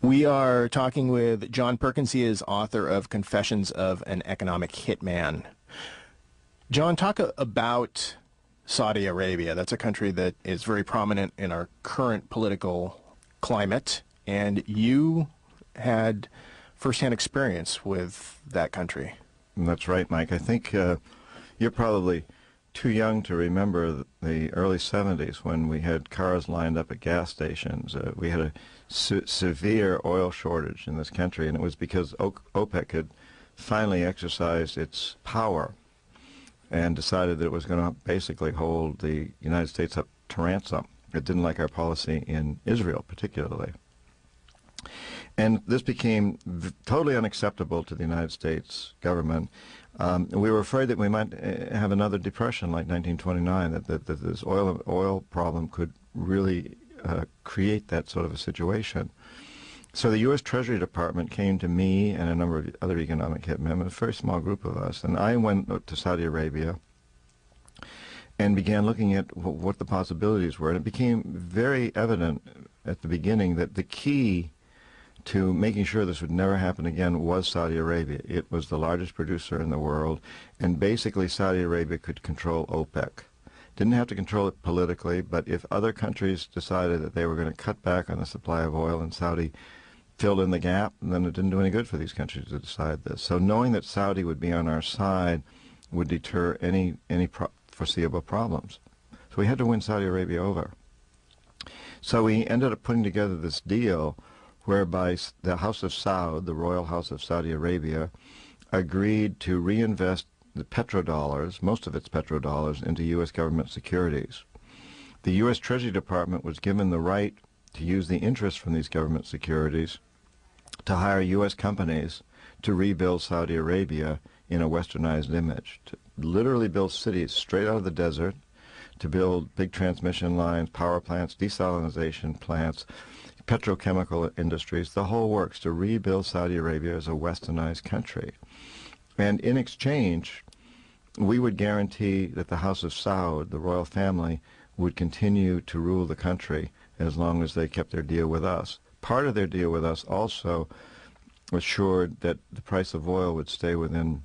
We are talking with John Perkins. He is author of Confessions of an Economic Hitman. John, talk about Saudi Arabia. That's a country that is very prominent in our current political climate, and you had firsthand experience with that country. That's right, Mike. I think you're probably too young to remember the early 70s when we had cars lined up at gas stations. We had a severe oil shortage in this country, and it was because OPEC had finally exercised its power and decided that it was going to basically hold the United States up to ransom. It didn't like our policy in Israel particularly. And this became totally unacceptable to the United States government. We were afraid that we might have another depression like 1929, that this oil problem could really create that sort of a situation. So the U.S. Treasury Department came to me and a number of other economic hitmen, a very small group of us, and I went to Saudi Arabia and began looking at what the possibilities were. And it became very evident at the beginning that the key to making sure this would never happen again was Saudi Arabia. It was the largest producer in the world, and basically Saudi Arabia could control OPEC. Didn't have to control it politically, but if other countries decided that they were going to cut back on the supply of oil and Saudi filled in the gap, then it didn't do any good for these countries to decide this. So knowing that Saudi would be on our side would deter any foreseeable problems. So we had to win Saudi Arabia over. So we ended up putting together this deal whereby the House of Saud, the Royal House of Saudi Arabia, agreed to reinvest the petrodollars, most of its petrodollars, into U.S. government securities. The U.S. Treasury Department was given the right to use the interest from these government securities to hire U.S. companies to rebuild Saudi Arabia in a westernized image, to literally build cities straight out of the desert, to build big transmission lines, power plants, desalination plants, petrochemical industries, the whole works, to rebuild Saudi Arabia as a westernized country. And in exchange, we would guarantee that the House of Saud, the royal family, would continue to rule the country as long as they kept their deal with us. Part of their deal with us also assured that the price of oil would stay within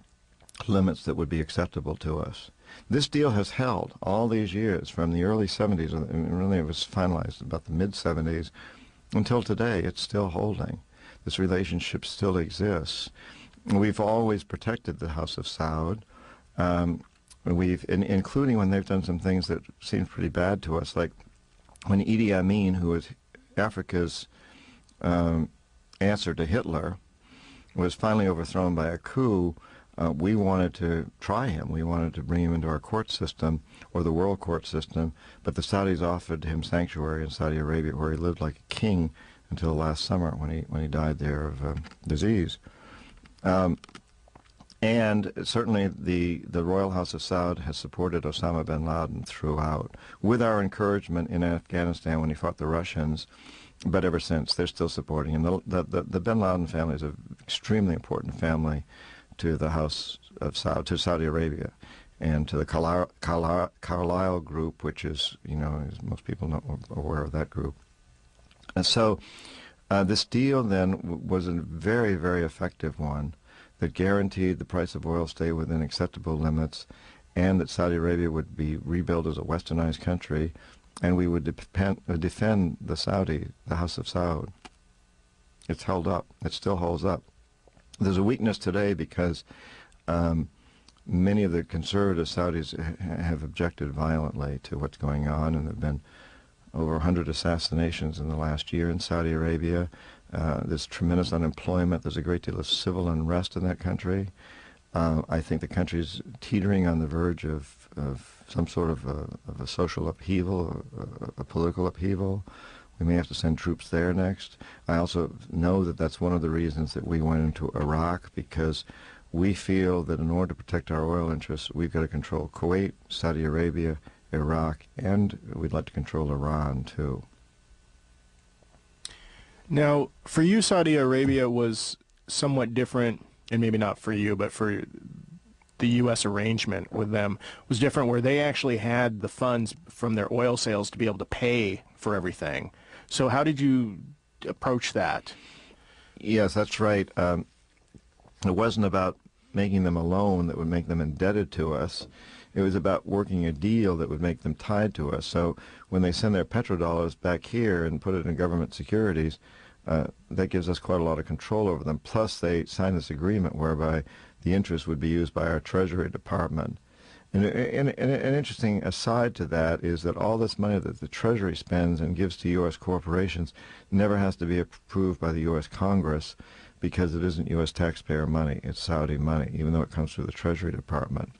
limits that would be acceptable to us. This deal has held all these years, from the early 70s, and really it was finalized about the mid-70s, until today. It's still holding. This relationship still exists. We've always protected the House of Saud, including when they've done some things that seem pretty bad to us, like when Idi Amin, who was Africa's answer to Hitler, was finally overthrown by a coup. We wanted to try him. We wanted to bring him into our court system, or the world court system, but the Saudis offered him sanctuary in Saudi Arabia, where he lived like a king until last summer when he died there of disease. And certainly the Royal House of Saud has supported Osama bin Laden throughout, with our encouragement in Afghanistan when he fought the Russians, but ever since they're still supporting him. The bin Laden family is an extremely important family to the House of Saud, to Saudi Arabia, and to the Carlyle group, which is, as most people know, aware of that group. And so this deal then was a very, very effective one that guaranteed the price of oil stay within acceptable limits, and that Saudi Arabia would be rebuilt as a westernized country, and we would defend the House of Saud. It's held up. It still holds up. There's a weakness today because many of the conservative Saudis have objected violently to what's going on, and there have been over 100 assassinations in the last year in Saudi Arabia. There's tremendous unemployment. There's a great deal of civil unrest in that country. I think the country's teetering on the verge of some sort of a social upheaval, a political upheaval. We may have to send troops there next. I also know that that's one of the reasons that we went into Iraq, because we feel that in order to protect our oil interests, we've got to control Kuwait, Saudi Arabia, Iraq, and we'd like to control Iran too. Now, for you, Saudi Arabia was somewhat different, and maybe not for you, but for the U.S. arrangement with them was different, where they actually had the funds from their oil sales to be able to pay for everything. So how did you approach that? Yes, that's right. It wasn't about making them a loan that would make them indebted to us. It was about working a deal that would make them tied to us. So when they send their petrodollars back here and put it in government securities, that gives us quite a lot of control over them. Plus, they sign this agreement whereby the interest would be used by our Treasury Department. And an interesting aside to that is that all this money that the Treasury spends and gives to U.S. corporations never has to be approved by the U.S. Congress, because it isn't U.S. taxpayer money. It's Saudi money, even though it comes through the Treasury Department.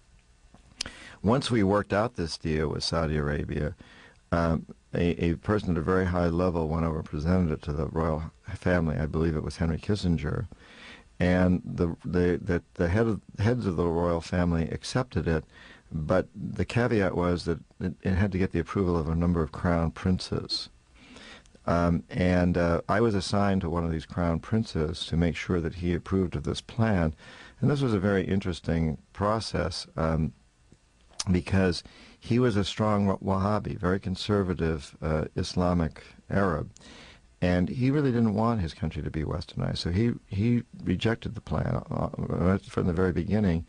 Once we worked out this deal with Saudi Arabia, a person at a very high level went over and presented it to the royal family. I believe it was Henry Kissinger. And the heads of the royal family accepted it, but the caveat was that it had to get the approval of a number of crown princes. I was assigned to one of these crown princes to make sure that he approved of this plan. And this was a very interesting process because he was a strong Wahhabi, very conservative Islamic Arab. And he really didn't want his country to be westernized, so he rejected the plan from the very beginning.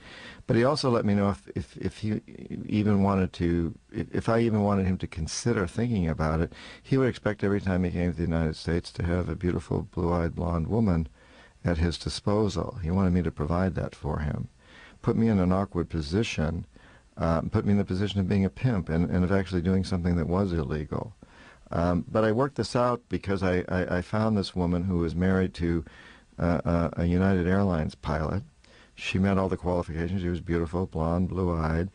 But he also let me know if he even wanted to, if I even wanted him to consider thinking about it, he would expect every time he came to the United States to have a beautiful blue-eyed blonde woman at his disposal. He wanted me to provide that for him. Put me in an awkward position, put me in the position of being a pimp and of actually doing something that was illegal. But I worked this out because I found this woman who was married to a United Airlines pilot. She met all the qualifications. She was beautiful, blonde, blue-eyed,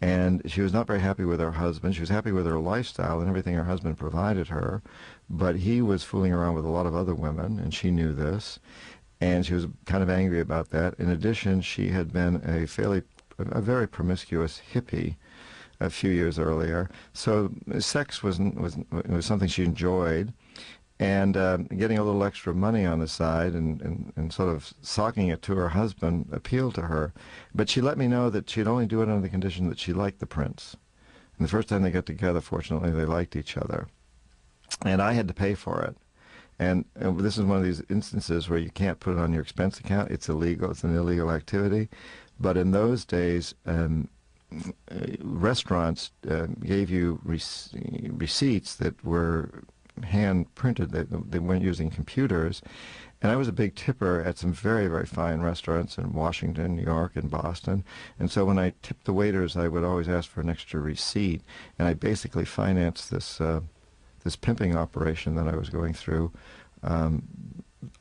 and she was not very happy with her husband. She was happy with her lifestyle and everything her husband provided her, but he was fooling around with a lot of other women, and she knew this, and she was kind of angry about that. In addition, she had been a very promiscuous hippie a few years earlier, so sex was something she enjoyed, and getting a little extra money on the side and sort of socking it to her husband appealed to her. But she let me know that she'd only do it under the condition that she liked the prince. And the first time they got together, fortunately, they liked each other, and I had to pay for it. And this is one of these instances where you can't put it on your expense account. It's illegal. It's an illegal activity. But in those days, restaurants gave you receipts that were hand printed. They weren't using computers. And I was a big tipper at some very, very fine restaurants in Washington, New York, and Boston. And so when I tipped the waiters, I would always ask for an extra receipt. And I basically financed this this pimping operation that I was going through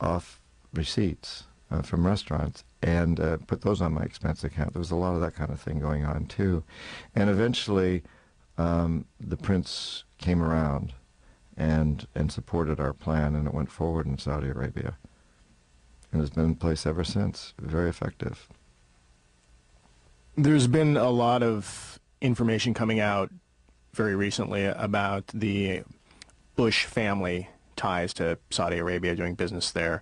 off receipts from restaurants, and put those on my expense account. There was a lot of that kind of thing going on too. And eventually the prince came around and supported our plan, and it went forward in Saudi Arabia. And it's been in place ever since. Very effective. There's been a lot of information coming out very recently about the Bush family ties to Saudi Arabia, doing business there.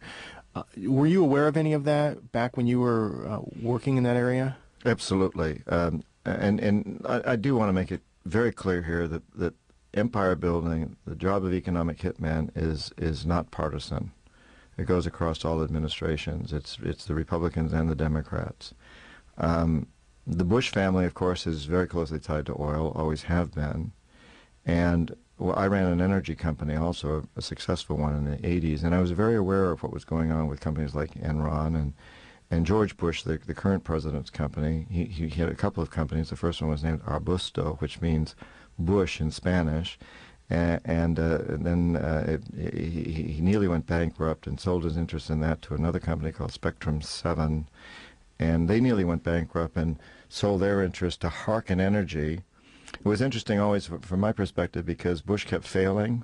Were you aware of any of that back when you were working in that area? Absolutely. And I do want to make it very clear here that empire building, the job of economic hitman, is not partisan. It goes across all administrations. It's the Republicans and the Democrats. The Bush family, of course, is very closely tied to oil, always have been. And well, I ran an energy company, also a successful one in the 80s, and I was very aware of what was going on with companies like Enron and George Bush, the current president's company. He had a couple of companies. The first one was named Arbusto, which means bush in Spanish, and then he nearly went bankrupt and sold his interest in that to another company called Spectrum 7, and they nearly went bankrupt and sold their interest to Harken Energy. It was interesting always from my perspective because Bush kept failing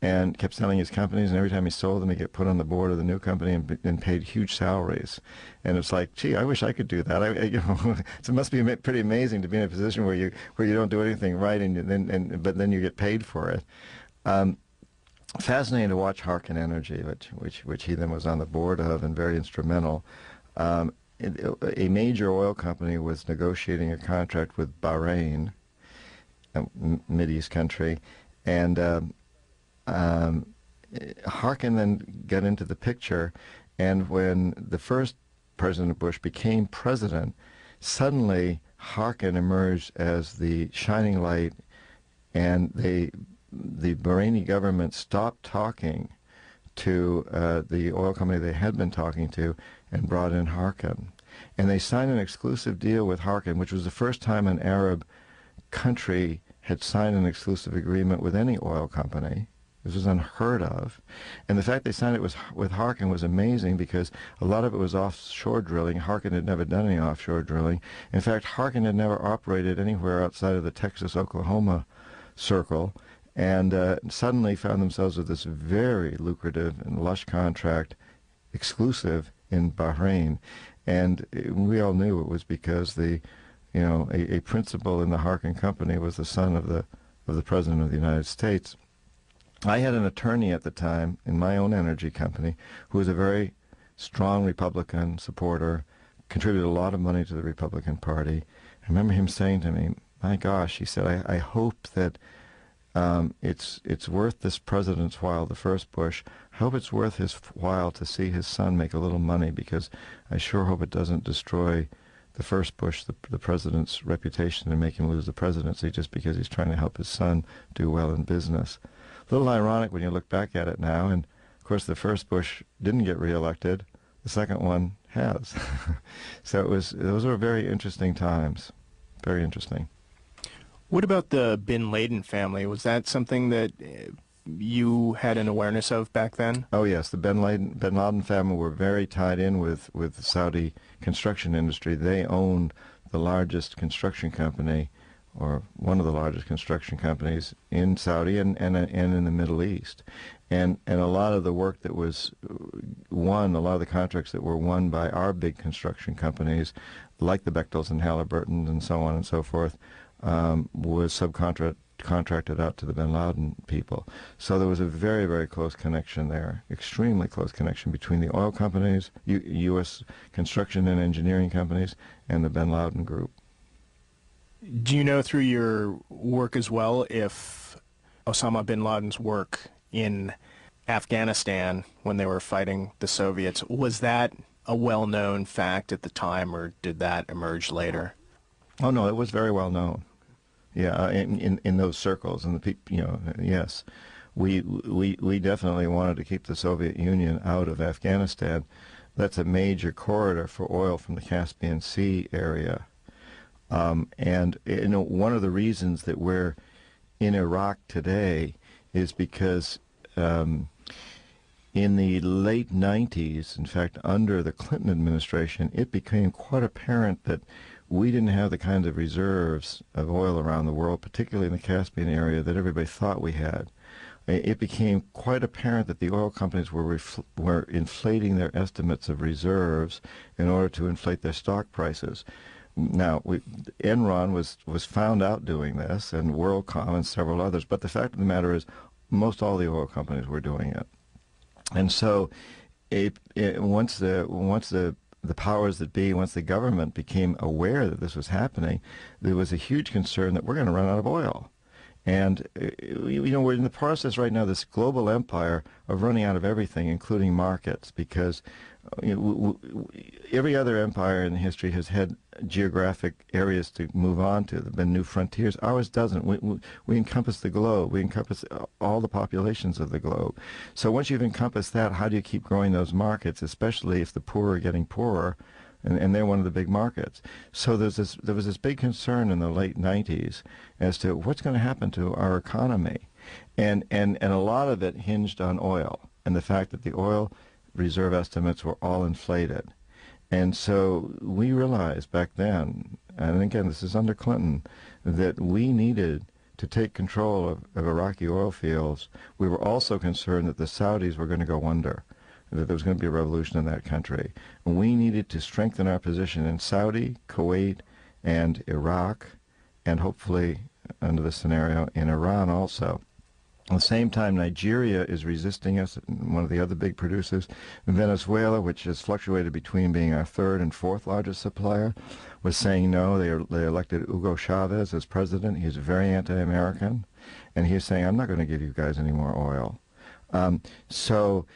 and kept selling his companies, and every time he sold them, he'd get put on the board of the new company and paid huge salaries. And it's like, gee, I wish I could do that. So it must be pretty amazing to be in a position where you don't do anything right, but then you get paid for it. Fascinating to watch Harken Energy, which he then was on the board of and very instrumental. A major oil company was negotiating a contract with Bahrain, a Mideast country, and Harkin then got into the picture, and when the first President Bush became president, suddenly Harkin emerged as the shining light, and the Bahraini government stopped talking to the oil company they had been talking to and brought in Harkin. And they signed an exclusive deal with Harkin, which was the first time an Arab country had signed an exclusive agreement with any oil company. This was unheard of. And the fact they signed it with Harkin was amazing because a lot of it was offshore drilling. Harkin had never done any offshore drilling. In fact, Harkin had never operated anywhere outside of the Texas-Oklahoma circle, and suddenly found themselves with this very lucrative and lush contract, exclusive in Bahrain. And we all knew it was because a principal in the Harkin company was the son of the President of the United States. I had an attorney at the time in my own energy company who was a very strong Republican supporter, contributed a lot of money to the Republican Party. I remember him saying to me, my gosh, he said, I hope that it's worth this president's while, the first Bush. I hope it's worth his while to see his son make a little money, because I sure hope it doesn't destroy the first Bush, the president's reputation, and make him lose the presidency just because he's trying to help his son do well in business. A little ironic when you look back at it now, and of course the first Bush didn't get reelected, the second one has. So those were very interesting times, very interesting. What about the Bin Laden family? Was that something that you had an awareness of back then? Oh yes, the Bin Laden family were very tied in with the Saudi construction industry. They owned the largest construction company, or one of the largest construction companies in Saudi and in the Middle East. And a lot of the work that was won, a lot of the contracts that were won by our big construction companies, like the Bechtels and Halliburton and so on and so forth, was subcontracted out to the Bin Laden people. So there was a very, very close connection there, extremely close connection between the oil companies, U.S. construction and engineering companies, and the Bin Laden group. Do you know through your work as well if Osama bin Laden's work in Afghanistan when they were fighting the Soviets, was that a well-known fact at the time, or did that emerge later? Oh no, it was very well known. Yeah, in those circles, and the people, yes, we definitely wanted to keep the Soviet Union out of Afghanistan. That's a major corridor for oil from the Caspian Sea area. And one of the reasons that we're in Iraq today is because in the late 90s, in fact, under the Clinton administration, it became quite apparent that we didn't have the kinds of reserves of oil around the world, particularly in the Caspian area, that everybody thought we had. It became quite apparent that the oil companies were inflating their estimates of reserves in order to inflate their stock prices. Now, Enron was found out doing this, and WorldCom and several others, but the fact of the matter is most all the oil companies were doing it. And so once the powers that be, once the government became aware that this was happening, there was a huge concern that we're going to run out of oil. And, we're in the process right now, this global empire of running out of everything, including markets, because every other empire in history has had geographic areas to move on to. There have been new frontiers. Ours doesn't. We encompass the globe. We encompass all the populations of the globe. So once you've encompassed that, how do you keep growing those markets, especially if the poor are getting poorer, and they're one of the big markets. So there was this big concern in the late 90s as to what's going to happen to our economy. And a lot of it hinged on oil and the fact that the oil reserve estimates were all inflated. And so we realized back then, and again this is under Clinton, that we needed to take control of Iraqi oil fields. We were also concerned that the Saudis were going to go under, that there was going to be a revolution in that country. And we needed to strengthen our position in Saudi, Kuwait, and Iraq, and hopefully, under this scenario, in Iran also. At the same time, Nigeria is resisting us, one of the other big producers. Venezuela, which has fluctuated between being our third and fourth largest supplier, was saying no. They elected Hugo Chavez as president. He's very anti-American. And he's saying, I'm not going to give you guys any more oil. So,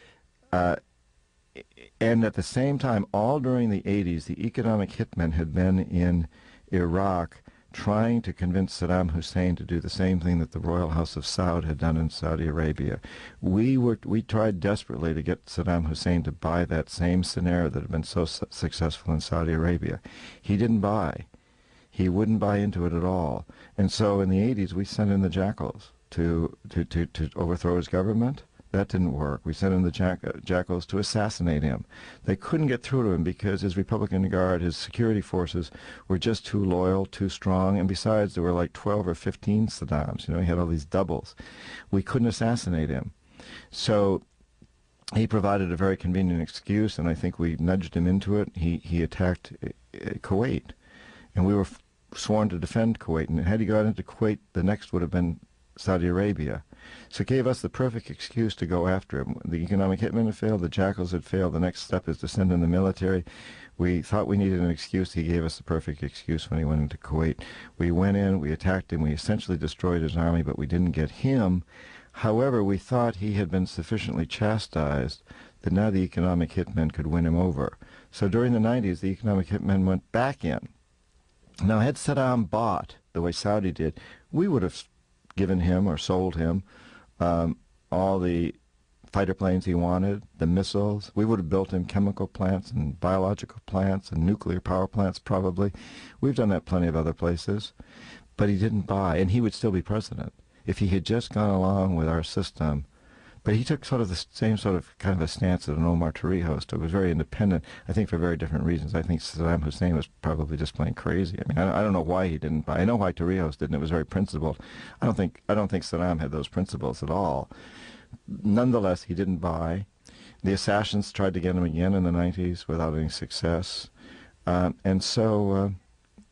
and at the same time, all during the 80s, the economic hitmen had been in Iraq trying to convince Saddam Hussein to do the same thing that the Royal House of Saud had done in Saudi Arabia. We tried desperately to get Saddam Hussein to buy that same scenario that had been so successful in Saudi Arabia. He didn't buy. He wouldn't buy into it at all. And so in the 80s, we sent in the jackals to overthrow his government. That didn't work. We sent in the jackals to assassinate him. They couldn't get through to him because his Republican Guard, his security forces, were just too loyal, too strong, and besides, there were like 12 or 15 Saddams. You know, he had all these doubles. We couldn't assassinate him. So he provided a very convenient excuse, and I think we nudged him into it. He attacked Kuwait, and we were sworn to defend Kuwait. And had he got into Kuwait, the next would have been Saudi Arabia. So it gave us the perfect excuse to go after him. The economic hitmen had failed, the jackals had failed. The next step is to send in the military. We thought we needed an excuse. He gave us the perfect excuse when he went into Kuwait. We went in, we attacked him, we essentially destroyed his army, but we didn't get him. However, we thought he had been sufficiently chastised that now the economic hitmen could win him over. So during the 90s, the economic hitmen went back in. Now, had Saddam bought the way Saudi did, we would have given him or sold him all the fighter planes he wanted, the missiles. We would have built him chemical plants and biological plants and nuclear power plants probably. We've done that plenty of other places. But he didn't buy, and he would still be president if he had just gone along with our system. But he took sort of the same sort of kind of a stance that an Omar Torrijos took. It was very independent, I think for very different reasons. I think Saddam Hussein was probably just plain crazy. I mean, I don't know why he didn't buy. I know why Torrijos didn't. It was very principled. I don't think Saddam had those principles at all. Nonetheless, he didn't buy. The assassins tried to get him again in the 90s without any success. And so,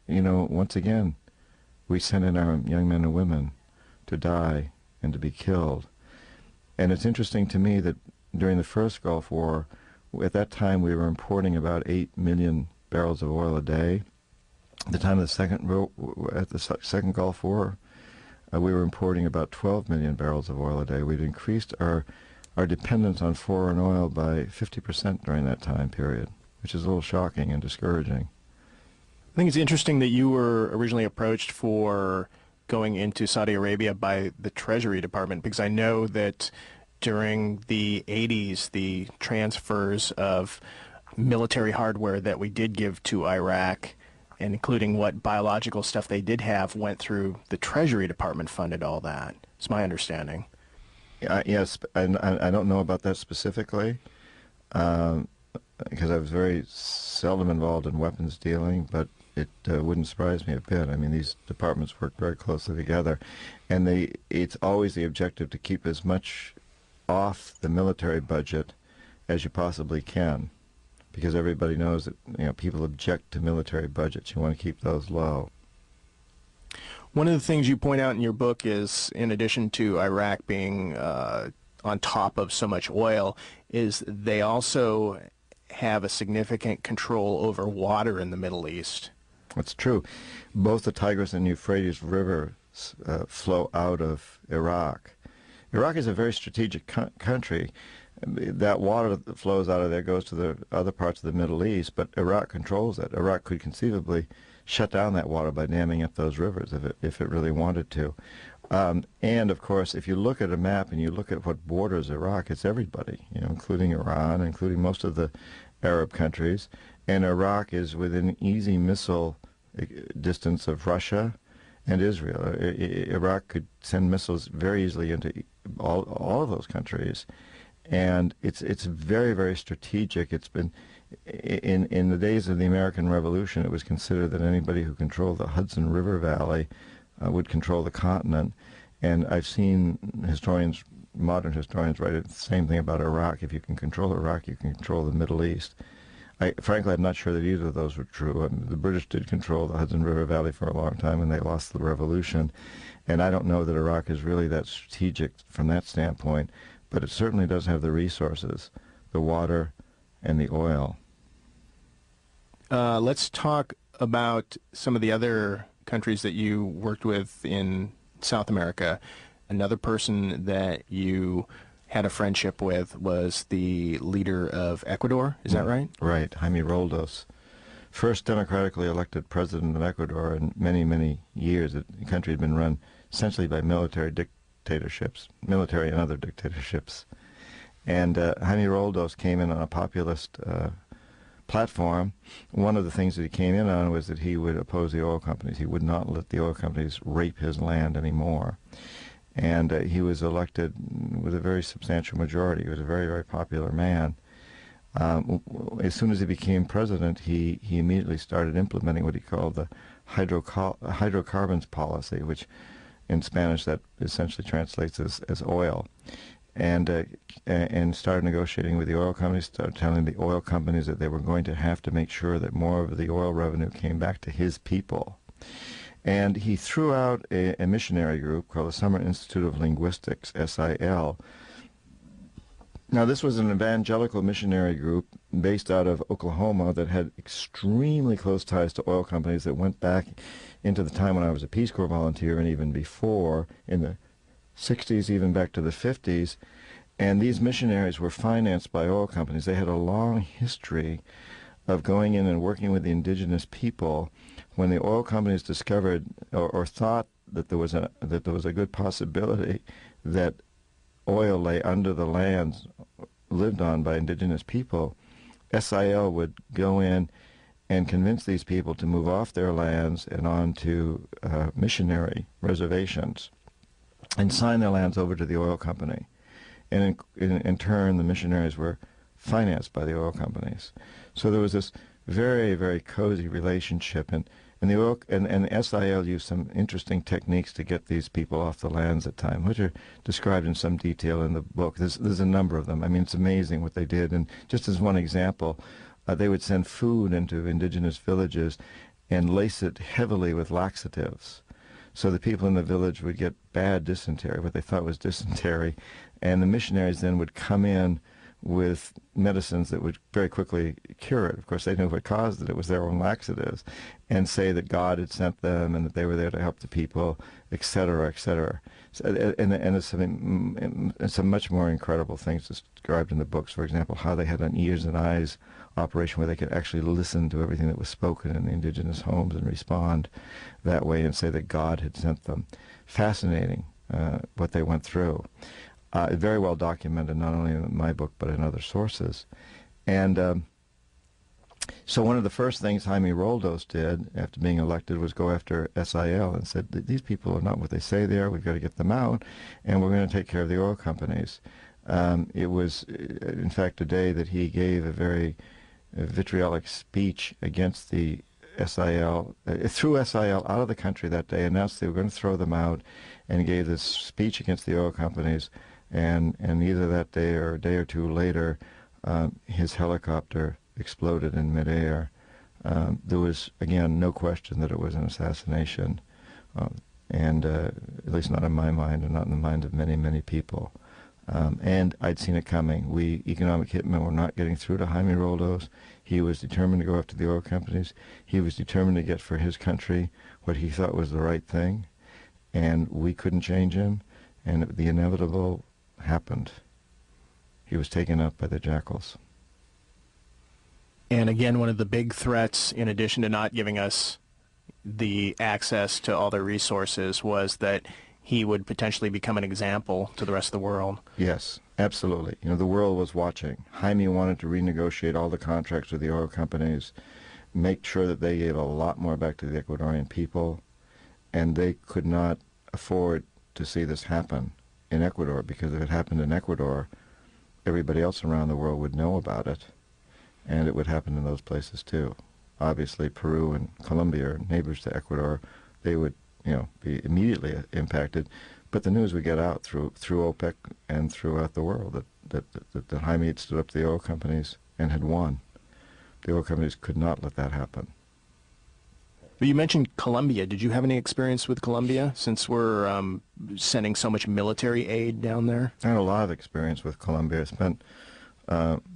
you know, once again, we sent in our young men and women to die and to be killed. And it's interesting to me that during the first Gulf War, at that time we were importing about 8 million barrels of oil a day. At the time of the second Gulf War, we were importing about 12 million barrels of oil a day. We'd increased our dependence on foreign oil by 50% during that time period, which is a little shocking and discouraging. I think it's interesting that you were originally approached for going into Saudi Arabia by the Treasury Department, because I know that during the 80s, the transfers of military hardware that we did give to Iraq, and including what biological stuff they did have, went through the Treasury Department, funded all that. It's my understanding. Yes, and I don't know about that specifically, because I was very seldom involved in weapons dealing, but it wouldn't surprise me a bit. I mean, these departments work very closely together, and it's always the objective to keep as much off the military budget as you possibly can, because everybody knows that, you know, people object to military budgets. You want to keep those low. One of the things you point out in your book is, in addition to Iraq being on top of so much oil, is they also have a significant control over water in the Middle East. That's true. Both the Tigris and Euphrates rivers flow out of Iraq. Iraq is a very strategic country. That water that flows out of there goes to the other parts of the Middle East, but Iraq controls it. Iraq could conceivably shut down that water by damming up those rivers if it really wanted to. And, of course, if you look at a map and you look at what borders Iraq, it's everybody, you know, including Iran, including most of the Arab countries. And Iraq is within easy missile distance of Russia and Israel. Iraq could send missiles very easily into all of those countries. And it's very, very strategic. It's been, in the days of the American Revolution, it was considered that anybody who controlled the Hudson River Valley would control the continent. And I've seen historians, modern historians, write the same thing about Iraq. If you can control Iraq, you can control the Middle East. Frankly, I'm not sure that either of those were true. The British did control the Hudson River Valley for a long time, and they lost the revolution. And I don't know that Iraq is really that strategic from that standpoint, but it certainly does have the resources, the water and the oil. Let's talk about some of the other countries that you worked with in South America. Another person that you had a friendship with was the leader of Ecuador. Is that right? Right, Jaime Roldos. First democratically elected president of Ecuador in many, many years. The country had been run essentially by military dictatorships, military and other dictatorships. And Jaime Roldos came in on a populist platform. One of the things that he came in on was that he would oppose the oil companies. He would not let the oil companies rape his land anymore. And he was elected with a very substantial majority. He was a very, very popular man. As soon as he became president, he immediately started implementing what he called the hydrocarbons policy, which in Spanish that essentially translates as oil. And started negotiating with the oil companies, started telling the oil companies that they were going to have to make sure that more of the oil revenue came back to his people. And he threw out a missionary group called the Summer Institute of Linguistics, SIL. Now, this was an evangelical missionary group based out of Oklahoma that had extremely close ties to oil companies that went back into the time when I was a Peace Corps volunteer and even before, in the 60s, even back to the 50s. And these missionaries were financed by oil companies. They had a long history of going in and working with the indigenous people. When the oil companies discovered or thought that there was a good possibility that oil lay under the lands lived on by indigenous people, SIL would go in and convince these people to move off their lands and onto missionary reservations and sign their lands over to the oil company. And in turn, the missionaries were financed by the oil companies. So there was this very, very cozy relationship, and the SIL used some interesting techniques to get these people off the lands at times, which are described in some detail in the book. There's a number of them. I mean, it's amazing what they did. And just as one example, they would send food into indigenous villages and lace it heavily with laxatives. So the people in the village would get bad dysentery, what they thought was dysentery, and the missionaries then would come in with medicines that would very quickly cure it. Of course, they knew what caused it. It was their own laxatives, and say that God had sent them and that they were there to help the people, etc., etc. So, and there's some much more incredible things described in the books. For example, how they had an ears and eyes operation where they could actually listen to everything that was spoken in the indigenous homes and respond that way and say that God had sent them. Fascinating what they went through. Very well documented, not only in my book but in other sources. And so one of the first things Jaime Roldos did after being elected was go after SIL and said, these people are not what they say they are, we've got to get them out, and we're going to take care of the oil companies. It was, in fact, a day that he gave a very vitriolic speech against the SIL, threw SIL out of the country that day, announced they were going to throw them out, and gave this speech against the oil companies. And either that day or a day or two later, his helicopter exploded in midair. There was, again, no question that it was an assassination, and at least not in my mind and not in the mind of many, many people. And I'd seen it coming. We economic hitmen were not getting through to Jaime Roldos. He was determined to go after the oil companies. He was determined to get for his country what he thought was the right thing, and we couldn't change him, and the inevitable happened. He was taken up by the jackals. And again, one of the big threats, in addition to not giving us the access to all their resources, was that he would potentially become an example to the rest of the world. Yes, absolutely. You know, the world was watching. Jaime wanted to renegotiate all the contracts with the oil companies, make sure that they gave a lot more back to the Ecuadorian people, and they could not afford to see this happen in Ecuador, because if it happened in Ecuador, everybody else around the world would know about it, and it would happen in those places too. Obviously, Peru and Colombia are neighbors to Ecuador. They would, be immediately impacted, but the news would get out through OPEC and throughout the world that Jaime had stood up to the oil companies and had won. The oil companies could not let that happen. You mentioned Colombia. Did you have any experience with Colombia, since we're sending so much military aid down there? I had a lot of experience with Colombia. I spent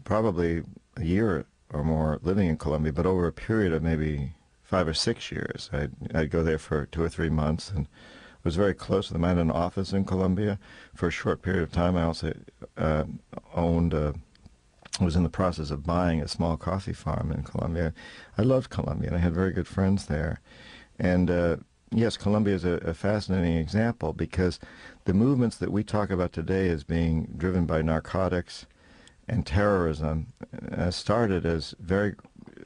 probably a year or more living in Colombia, but over a period of maybe 5 or 6 years. I'd go there for 2 or 3 months and was very close to them. I had an office in Colombia for a short period of time. I also was in the process of buying a small coffee farm in Colombia. I loved Colombia, and I had very good friends there. And yes, Colombia is a fascinating example because the movements that we talk about today as being driven by narcotics and terrorism started as very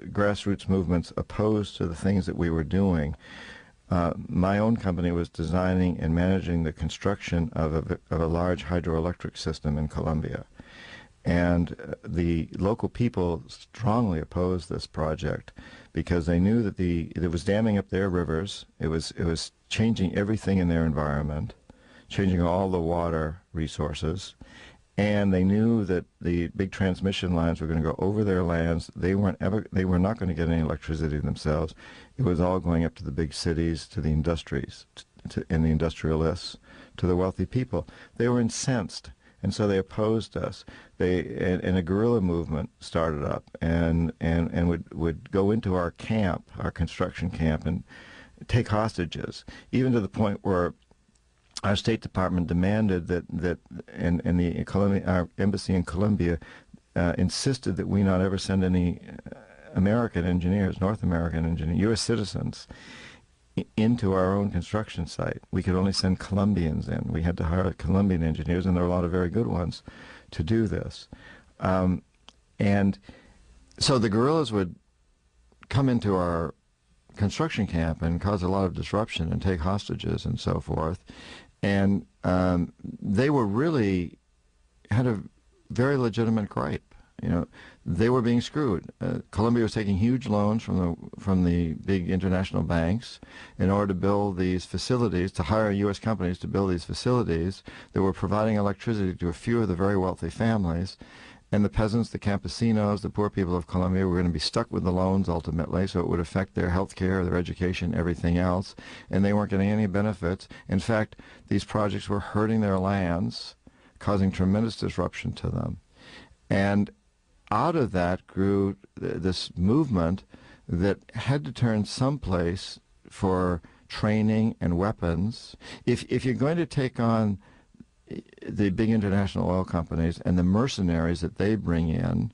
grassroots movements opposed to the things that we were doing. My own company was designing and managing the construction of a large hydroelectric system in Colombia. And the local people strongly opposed this project because they knew that it was damming up their rivers. It was changing everything in their environment, changing all the water resources. And they knew that the big transmission lines were going to go over their lands. They were not going to get any electricity themselves. It was all going up to the big cities, to the industries, and the industrialists, to the wealthy people. They were incensed. And so they opposed us. And a guerrilla movement started up and would go into our camp, our construction camp, and take hostages, even to the point where our State Department demanded that our embassy in Colombia insisted that we not ever send any American engineers, North American engineers, U.S. citizens, into our own construction site. We could only send Colombians in. We had to hire Colombian engineers, and there were a lot of very good ones to do this. And so the guerrillas would come into our construction camp and cause a lot of disruption and take hostages and so forth. And they were really had a very legitimate gripe. They were being screwed. Colombia was taking huge loans from the big international banks in order to build these facilities, to hire U.S. companies to build these facilities that were providing electricity to a few of the very wealthy families. And the peasants, the campesinos, the poor people of Colombia were going to be stuck with the loans ultimately, so it would affect their health care, their education, everything else. And they weren't getting any benefits. In fact, these projects were hurting their lands, causing tremendous disruption to them. And out of that grew this movement that had to turn someplace for training and weapons. If you're going to take on the big international oil companies and the mercenaries that they bring in,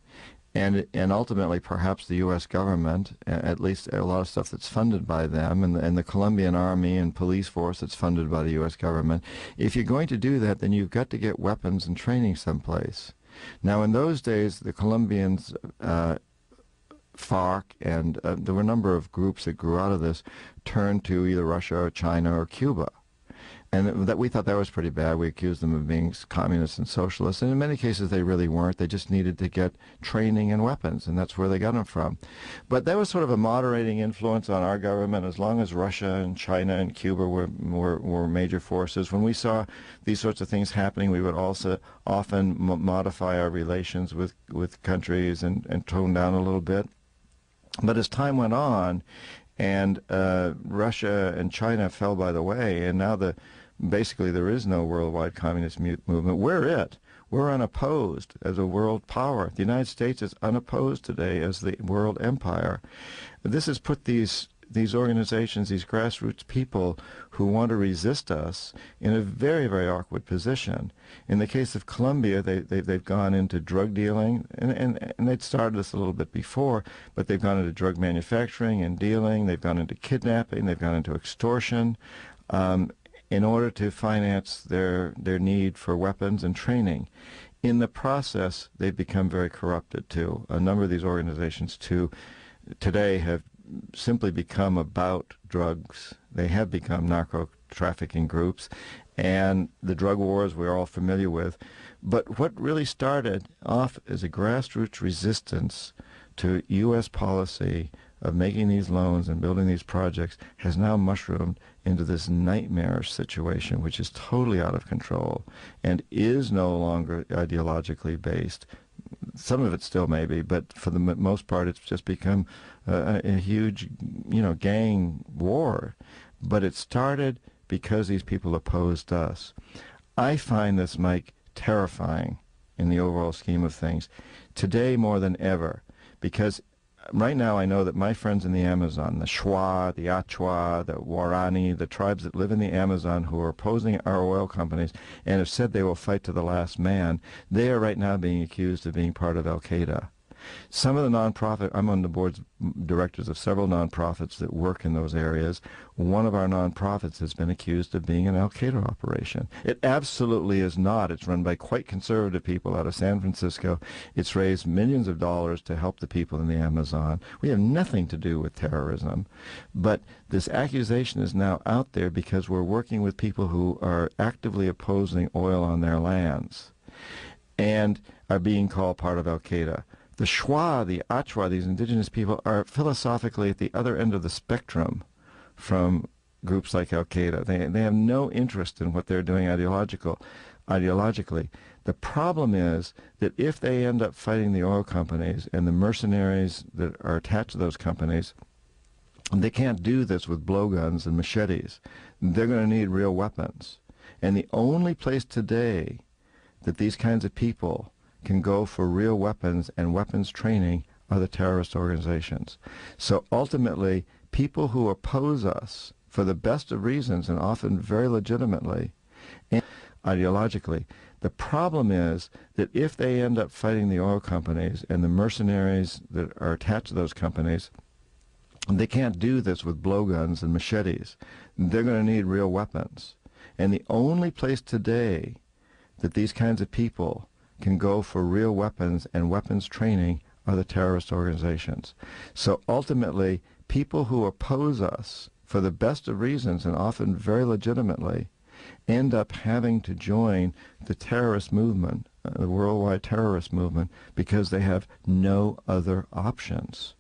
and ultimately perhaps the U.S. government, at least a lot of stuff that's funded by them, and the Colombian army and police force that's funded by the U.S. government, if you're going to do that, then you've got to get weapons and training someplace. Now, in those days, the Colombians, FARC, and there were a number of groups that grew out of this, turned to either Russia or China or Cuba. And that we thought that was pretty bad. We accused them of being communists and socialists. And in many cases, they really weren't. They just needed to get training and weapons, and that's where they got them from. But that was sort of a moderating influence on our government as long as Russia and China and Cuba were major forces. When we saw these sorts of things happening, we would also often modify our relations with countries and tone down a little bit. But as time went on, and Russia and China fell by the way, and now basically there is no worldwide communist movement. We're unopposed as a world power. The United States is unopposed today as the world empire. This has put these organizations, these grassroots people who want to resist us, in a very, very awkward position. In the case of Colombia, they've gone into drug dealing, and they'd started this a little bit before, but they've gone into drug manufacturing and dealing. They've gone into kidnapping. They've gone into extortion in order to finance their need for weapons and training. In the process, they've become very corrupted, too. A number of these organizations, too, today have simply become about drugs. They have become narco-trafficking groups, and the drug wars we're all familiar with. But what really started off as a grassroots resistance to U.S. policy of making these loans and building these projects has now mushroomed into this nightmarish situation, which is totally out of control and is no longer ideologically based. Some of it still may be, but for the most part, it's just become a huge, gang war. But it started because these people opposed us. I find this, Mike, terrifying in the overall scheme of things today more than ever, because right now I know that my friends in the Amazon, the Shwa, the Achwa, the Warani, the tribes that live in the Amazon who are opposing our oil companies and have said they will fight to the last man, they are right now being accused of being part of Al-Qaeda. Some of the nonprofit, I'm on the boards directors of several nonprofits that work in those areas. One of our nonprofits has been accused of being an Al-Qaeda operation. It absolutely is not. It's run by quite conservative people out of San Francisco. It's raised millions of dollars to help the people in the Amazon. We have nothing to do with terrorism. But this accusation is now out there because we're working with people who are actively opposing oil on their lands and are being called part of Al-Qaeda. The Shwa, the Achwa, these indigenous people, are philosophically at the other end of the spectrum from groups like Al-Qaeda. They have no interest in what they're doing ideologically. The problem is that if they end up fighting the oil companies and the mercenaries that are attached to those companies, they can't do this with blowguns and machetes. They're going to need real weapons. And the only place today that these kinds of people can go for real weapons and weapons training are the terrorist organizations. So ultimately, people who oppose us for the best of reasons and often very legitimately and ideologically, the problem is that if they end up fighting the oil companies and the mercenaries that are attached to those companies, they can't do this with blowguns and machetes. They're going to need real weapons. And the only place today that these kinds of people can go for real weapons and weapons training are the terrorist organizations. So ultimately, people who oppose us for the best of reasons and often very legitimately end up having to join the terrorist movement, the worldwide terrorist movement, because they have no other options.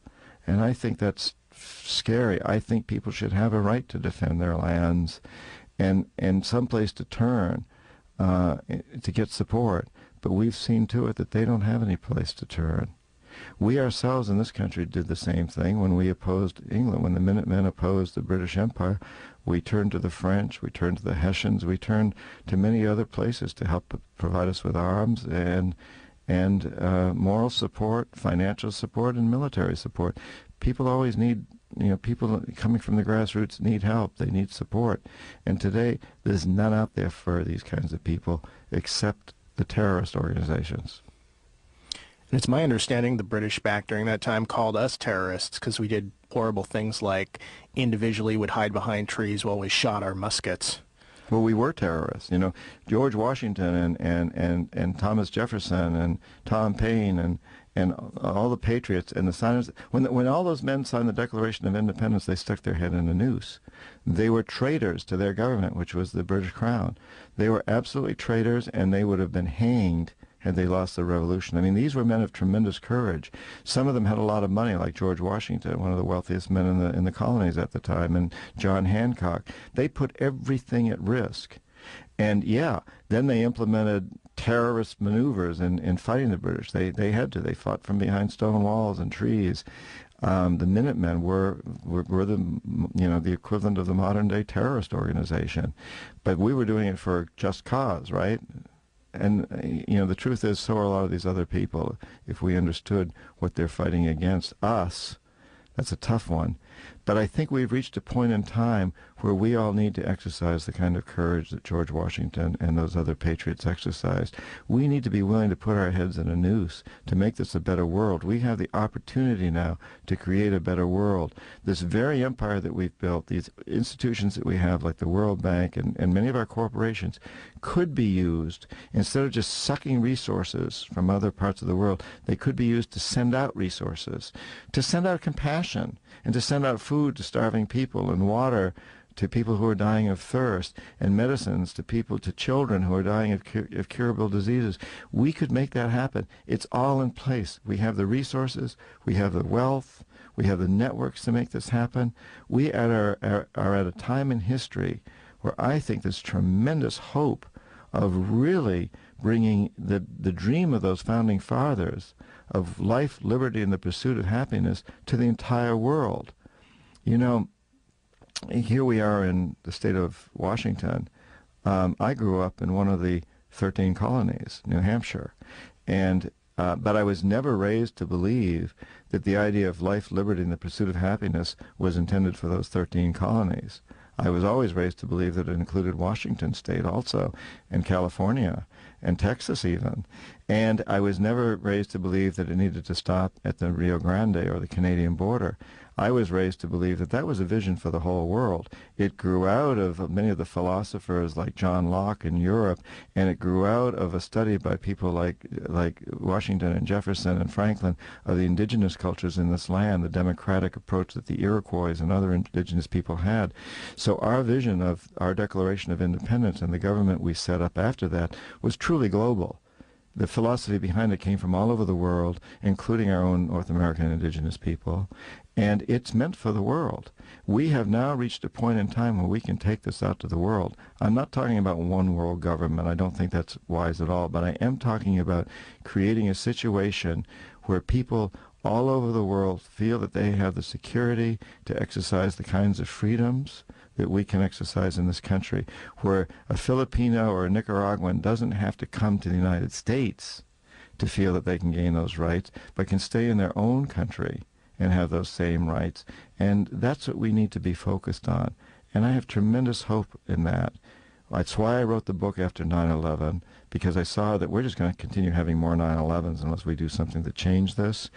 And I think that's scary. I think people should have a right to defend their lands and some place to turn to get support. But we've seen to it that they don't have any place to turn. We ourselves in this country did the same thing when we opposed England. When the Minutemen opposed the British Empire, we turned to the French, we turned to the Hessians, we turned to many other places to help provide us with arms and moral support, financial support, and military support. People always need, people coming from the grassroots need help. They need support. And today, there's none out there for these kinds of people except the terrorist organizations. And it's my understanding the British back during that time called us terrorists because we did horrible things like individually would hide behind trees while we shot our muskets. Well, we were terrorists. George Washington and Thomas Jefferson and Tom Paine and all the patriots and the signers. When all those men signed the Declaration of Independence, they stuck their head in a noose. They were traitors to their government, which was the British Crown. They were absolutely traitors, and they would have been hanged had they lost the revolution. I mean, these were men of tremendous courage. Some of them had a lot of money, like George Washington, one of the wealthiest men in the colonies at the time, and John Hancock. They put everything at risk. And yeah, then they implemented terrorist maneuvers in fighting the British. They had to. They fought from behind stone walls and trees. The Minutemen were the equivalent of the modern day terrorist organization, but we were doing it for just cause, right? And the truth is, so are a lot of these other people. If we understood what they're fighting against us, that's a tough one. But I think we've reached a point in time where we all need to exercise the kind of courage that George Washington and those other patriots exercised. We need to be willing to put our heads in a noose to make this a better world. We have the opportunity now to create a better world. This very empire that we've built, these institutions that we have like the World Bank and many of our corporations could be used, instead of just sucking resources from other parts of the world, they could be used to send out resources, to send out compassion, and to send out food to starving people and water to people who are dying of thirst and medicines to children who are dying of curable diseases. We could make that happen. It's all in place. We have the resources, we have the wealth, we have the networks to make this happen. We are at a time in history where I think there's tremendous hope of really bringing the dream of those founding fathers of life, liberty, and the pursuit of happiness to the entire world. Here we are in the state of Washington. I grew up in one of the 13 colonies, New Hampshire, and But I was never raised to believe that the idea of life, liberty, and the pursuit of happiness was intended for those 13 colonies. I was always raised to believe that it included Washington State also, and California, and Texas even. And I was never raised to believe that it needed to stop at the Rio Grande or the Canadian border. I was raised to believe that that was a vision for the whole world. It grew out of many of the philosophers like John Locke in Europe, and it grew out of a study by people like Washington and Jefferson and Franklin of the indigenous cultures in this land, the democratic approach that the Iroquois and other indigenous people had. So our vision of our Declaration of Independence and the government we set up after that was truly global. The philosophy behind it came from all over the world, including our own North American indigenous people, and it's meant for the world. We have now reached a point in time where we can take this out to the world. I'm not talking about one world government. I don't think that's wise at all, but I am talking about creating a situation where people all over the world feel that they have the security to exercise the kinds of freedoms that we can exercise in this country, where a Filipino or a Nicaraguan doesn't have to come to the United States to feel that they can gain those rights, but can stay in their own country and have those same rights. And that's what we need to be focused on. And I have tremendous hope in that. That's why I wrote the book after 9/11, because I saw that we're just going to continue having more 9/11s unless we do something to change this.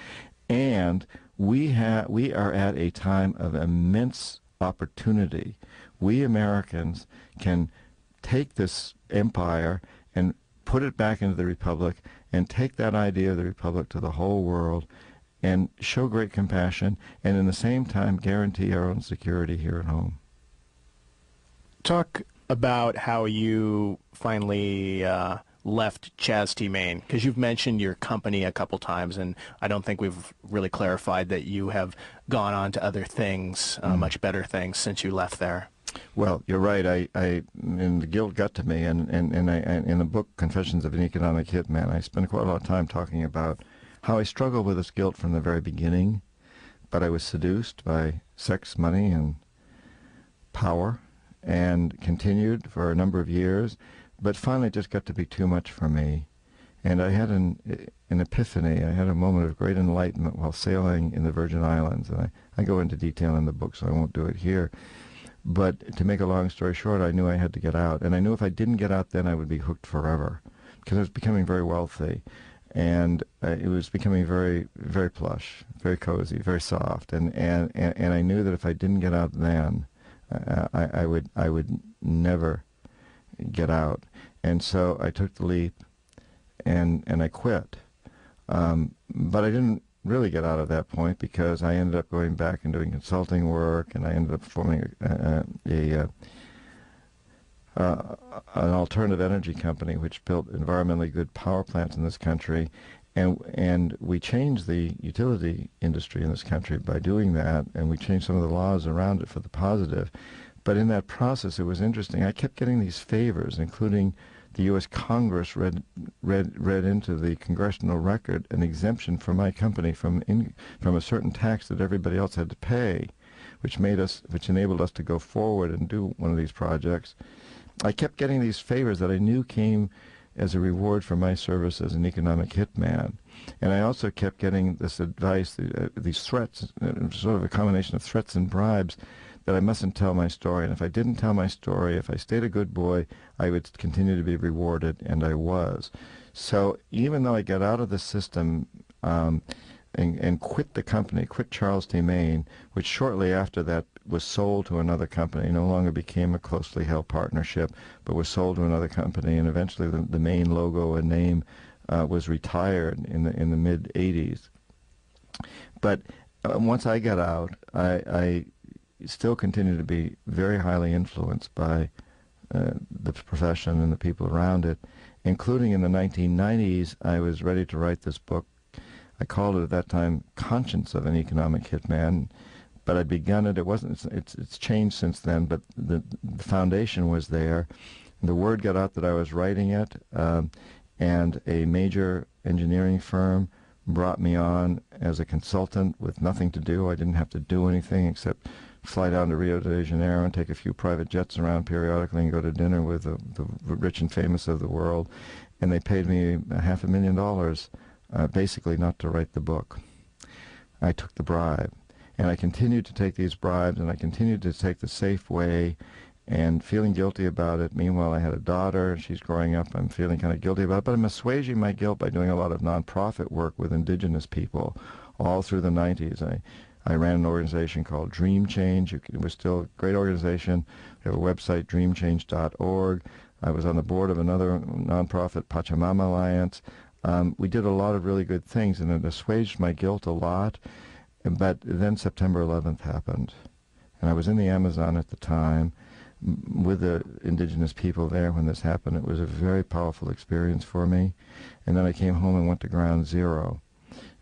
And we are at a time of immense opportunity. We Americans can take this empire and put it back into the Republic and take that idea of the Republic to the whole world and show great compassion and in the same time guarantee our own security here at home. Talk about how you finally left Chastity, Maine, because you've mentioned your company a couple times, and I don't think we've really clarified that you have gone on to other things, much better things, since you left there. Well, you're right. And the guilt got to me, and in the book Confessions of an Economic Hitman, I spent quite a lot of time talking about how I struggled with this guilt from the very beginning, but I was seduced by sex, money, and power, and continued for a number of years. But finally, it just got to be too much for me. And I had an epiphany. I had a moment of great enlightenment while sailing in the Virgin Islands. And I go into detail in the book, so I won't do it here. But to make a long story short, I knew I had to get out. And I knew if I didn't get out then, I would be hooked forever, because I was becoming very wealthy. And it was becoming very, very plush, very cozy, very soft. And I knew that if I didn't get out then, I would never get out. And so I took the leap and I quit. But I didn't really get out at that point, because I ended up going back and doing consulting work, and I ended up forming an alternative energy company which built environmentally good power plants in this country. And we changed the utility industry in this country by doing that, and we changed some of the laws around it for the positive. But in that process, it was interesting. I kept getting these favors, including the U.S. Congress read into the congressional record an exemption for my company from a certain tax that everybody else had to pay, which enabled us to go forward and do one of these projects. I kept getting these favors that I knew came as a reward for my service as an economic hitman. And I also kept getting this advice, these threats, sort of a combination of threats and bribes, that I mustn't tell my story. And if I didn't tell my story, if I stayed a good boy, I would continue to be rewarded, and I was. So even though I got out of the system and quit the company, quit Charles T. Maine, which shortly after that was sold to another company, no longer became a closely held partnership, but was sold to another company, and eventually the Maine logo and name was retired in the mid-'80s. But once I got out, I still continue to be very highly influenced by the profession and the people around it, including in the 1990s. I was ready to write this book. I called it at that time Conscience of an Economic Hitman, but I'd begun it. It wasn't. It's changed since then, but the foundation was there. The word got out that I was writing it, and a major engineering firm brought me on as a consultant with nothing to do. I didn't have to do anything except fly down to Rio de Janeiro and take a few private jets around periodically and go to dinner with the rich and famous of the world. And they paid me $500,000 basically not to write the book. I took the bribe. And I continued to take these bribes, and I continued to take the safe way, and feeling guilty about it. Meanwhile, I had a daughter. She's growing up. I'm feeling kind of guilty about it, but I'm assuaging my guilt by doing a lot of nonprofit work with indigenous people all through the 90s. I ran an organization called Dream Change. It was still a great organization. We have a website, dreamchange.org. I was on the board of another nonprofit, Pachamama Alliance. We did a lot of really good things, and it assuaged my guilt a lot. But then September 11th happened, and I was in the Amazon at the time with the indigenous people there when this happened. It was a very powerful experience for me. And then I came home and went to Ground Zero.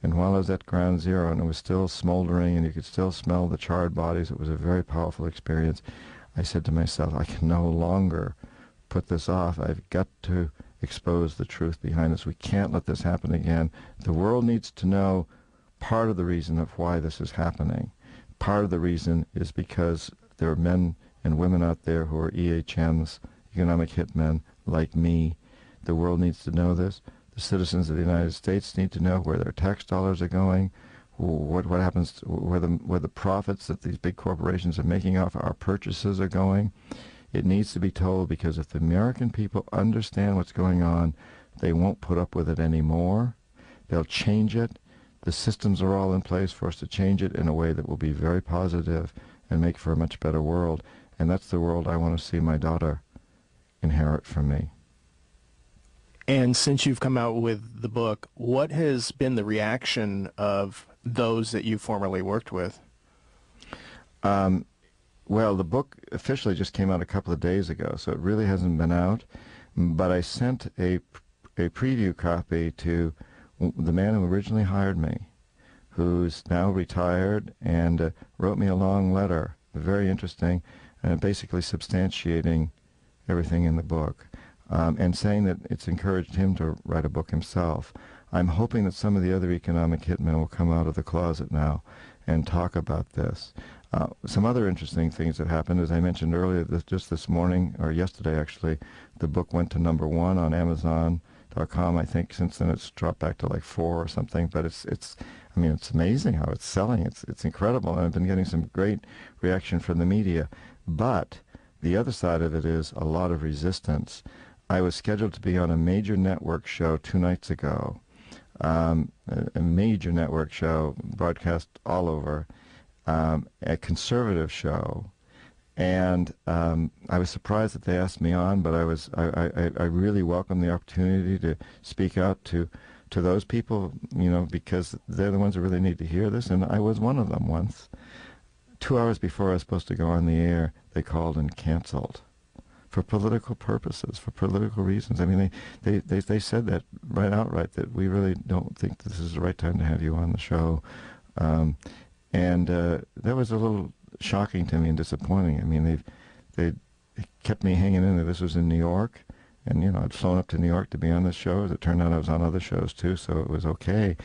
And while I was at Ground Zero, and it was still smoldering, and you could still smell the charred bodies, it was a very powerful experience. I said to myself, I can no longer put this off. I've got to expose the truth behind this. We can't let this happen again. The world needs to know part of the reason of why this is happening. Part of the reason is because there are men and women out there who are EHMs, economic hitmen, like me. The world needs to know this. The citizens of the United States need to know where their tax dollars are going, what happens, where the profits that these big corporations are making off our purchases are going. It needs to be told, because if the American people understand what's going on, they won't put up with it anymore. They'll change it. The systems are all in place for us to change it in a way that will be very positive and make for a much better world. And that's the world I want to see my daughter inherit from me. And since you've come out with the book, what has been the reaction of those that you formerly worked with? Well, the book officially just came out a couple of days ago, so it really hasn't been out. But I sent a preview copy to the man who originally hired me, who's now retired, and wrote me a long letter, very interesting, basically substantiating everything in the book, and saying that it's encouraged him to write a book himself. I'm hoping that some of the other economic hitmen will come out of the closet now and talk about this. Some other interesting things that happened, as I mentioned earlier, just this morning, or yesterday actually, the book went to #1 on Amazon.com. I think since then it's dropped back to like 4 or something, but it's amazing how it's selling. It's incredible, and I've been getting some great reaction from the media. But the other side of it is a lot of resistance. I was scheduled to be on a major network show 2 nights ago, a major network show broadcast all over, a conservative show, and I was surprised that they asked me on, but I really welcome the opportunity to speak out to those people, because they're the ones who really need to hear this, and I was one of them once. 2 hours before I was supposed to go on the air, they called and canceled for political purposes, for political reasons. I mean, they said that outright, that we really don't think this is the right time to have you on the show. And that was a little shocking to me and disappointing. I mean, they kept me hanging in there. This was in New York, and I'd flown up to New York to be on this show. As it turned out, I was on other shows too, so it was okay.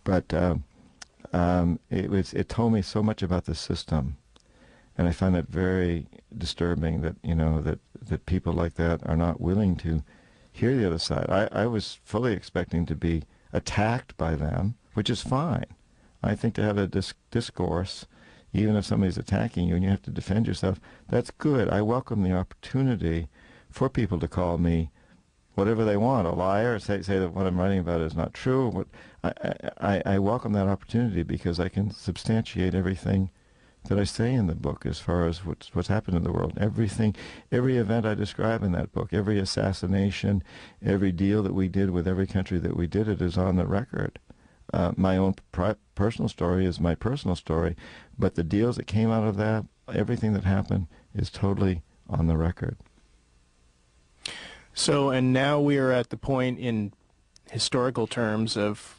But it told me so much about the system, and I find it very disturbing that that people like that are not willing to hear the other side. I was fully expecting to be attacked by them, which is fine. I think to have a discourse, even if somebody's attacking you and you have to defend yourself, that's good. I welcome the opportunity for people to call me whatever they want, a liar, say that what I'm writing about is not true. I welcome that opportunity, because I can substantiate everything that I say in the book as far as what's happened in the world. Everything, every event I describe in that book, every assassination, every deal that we did with every country that we did, it is on the record. My own personal story is my personal story, but the deals that came out of that, everything that happened, is totally on the record. So, and now we are at the point in historical terms of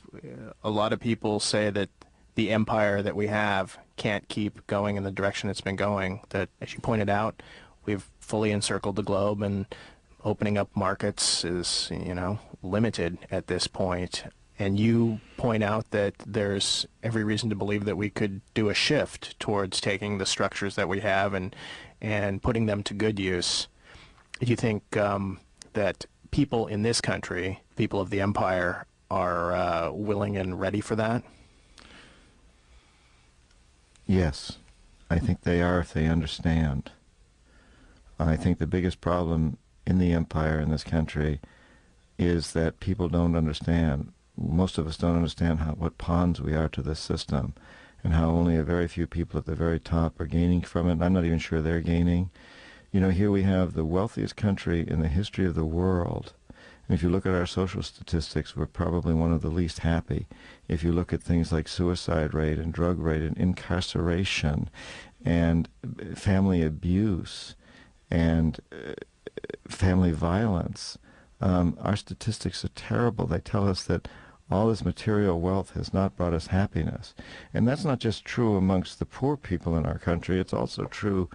a lot of people say that the empire that we have can't keep going in the direction it's been going, that, as you pointed out, we've fully encircled the globe, and opening up markets is, limited at this point. And you point out that there's every reason to believe that we could do a shift towards taking the structures that we have and putting them to good use. Do you think that people in this country, people of the empire, are willing and ready for that? Yes, I think they are if they understand. I think the biggest problem in the empire in this country is that people don't understand. Most of us don't understand what pawns we are to this system, and how only a very few people at the very top are gaining from it. And I'm not even sure they're gaining. You know, here we have the wealthiest country in the history of the world. And if you look at our social statistics, we're probably one of the least happy. If you look at things like suicide rate and drug rate and incarceration and family abuse and family violence, our statistics are terrible. They tell us that all this material wealth has not brought us happiness. And that's not just true amongst the poor people in our country. It's also true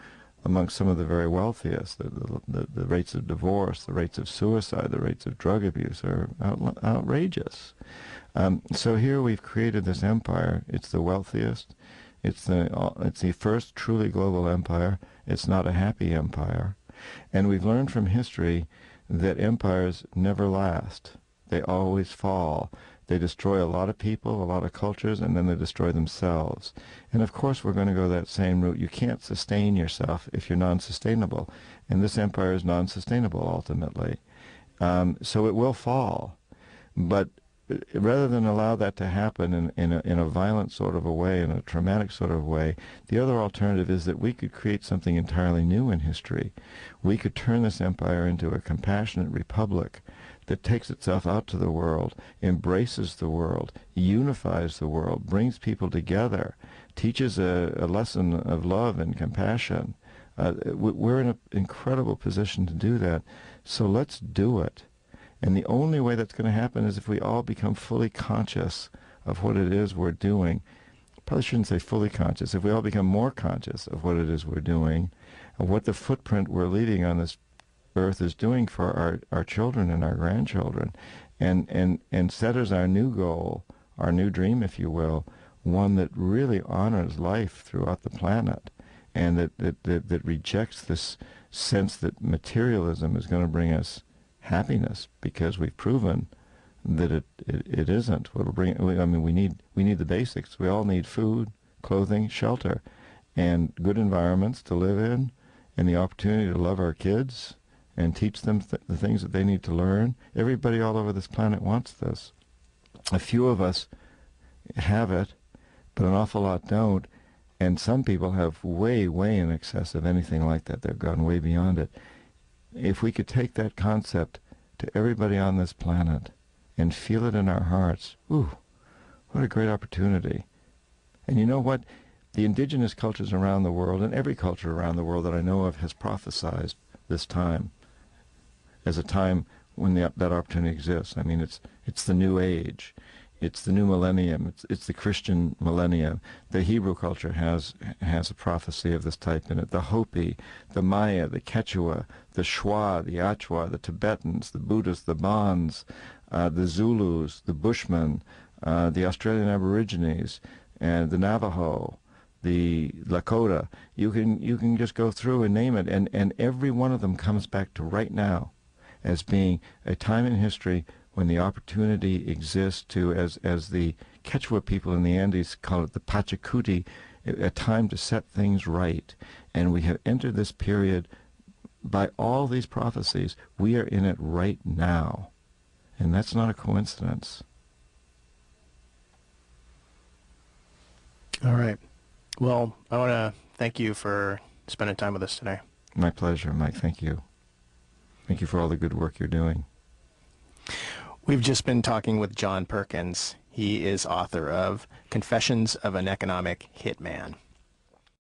amongst some of the very wealthiest. The rates of divorce, the rates of suicide, the rates of drug abuse are outrageous. So here we've created this empire. It's the wealthiest. It's the first truly global empire. It's not a happy empire. And we've learned from history that empires never last. They always fall. They destroy a lot of people, a lot of cultures, and then they destroy themselves. And of course we're going to go that same route. You can't sustain yourself if you're non-sustainable. And this empire is non-sustainable ultimately. So it will fall. But rather than allow that to happen in a violent sort of a way, in a traumatic sort of way, the other alternative is that we could create something entirely new in history. We could turn this empire into a compassionate republic that takes itself out to the world, embraces the world, unifies the world, brings people together, teaches a lesson of love and compassion. We're in an incredible position to do that, so let's do it. And the only way that's going to happen is if we all become fully conscious of what it is we're doing. Probably shouldn't say fully conscious. If we all become more conscious of what it is we're doing, and what the footprint we're leaving on this earth is doing for our children and our grandchildren, and set as our new goal, our new dream, if you will, one that really honors life throughout the planet, and that rejects this sense that materialism is going to bring us happiness, because we've proven that it isn't. What'll bring? I mean, we need the basics. We all need food, clothing, shelter, and good environments to live in, and the opportunity to love our kids and teach them the things that they need to learn. Everybody all over this planet wants this. A few of us have it, but an awful lot don't, and some people have way, way in excess of anything like that. They've gone way beyond it. If we could take that concept to everybody on this planet and feel it in our hearts, ooh, what a great opportunity. And you know what? The indigenous cultures around the world, and every culture around the world that I know of, has prophesized this time as a time when that opportunity exists. I mean, it's the new age. It's the new millennium. It's the Christian millennium. The Hebrew culture has a prophecy of this type in it. The Hopi, the Maya, the Quechua, the Shwa, the Achwa, the Tibetans, the Buddhists, the Bons, the Zulus, the Bushmen, the Australian Aborigines, and the Navajo, the Lakota. You can just go through and name it, and every one of them comes back to right now as being a time in history when the opportunity exists to, as the Quechua people in the Andes call it, the Pachacuti, a time to set things right. And we have entered this period by all these prophecies. We are in it right now. And that's not a coincidence. All right. Well, I want to thank you for spending time with us today. My pleasure, Mike. Thank you. Thank you for all the good work you're doing. We've just been talking with John Perkins. He is author of Confessions of an Economic Hitman.